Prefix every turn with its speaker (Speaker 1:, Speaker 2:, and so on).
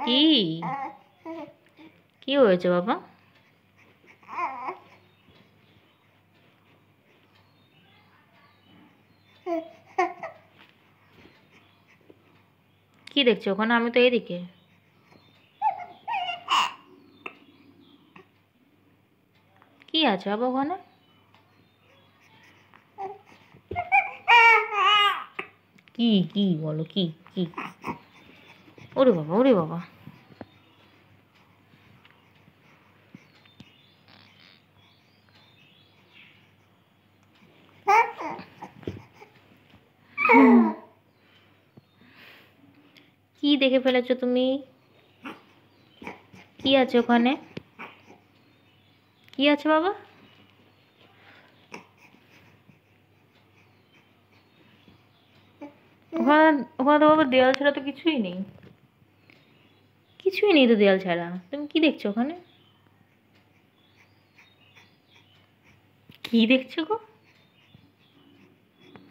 Speaker 1: কি কি হয়েছে বাবা? কি দেখছো ওখানে? আমি তো এদিকে। কি আছে বাবা ওখানে? কি কি বলো, কি কি? ওরে বাবা, ওরে বাবা। কি দেখে ফেলেছো তুমি? কি আছে ওখানে? কি আছে বাবা? ওখানে ওখানে তো বাবা দেয়াল ছাড়া তো কিছুই নেই। কিছুই নেই তো দেয়াল ছাড়া। তুমি কি দেখছো ওখানে? কি দেখছো গো?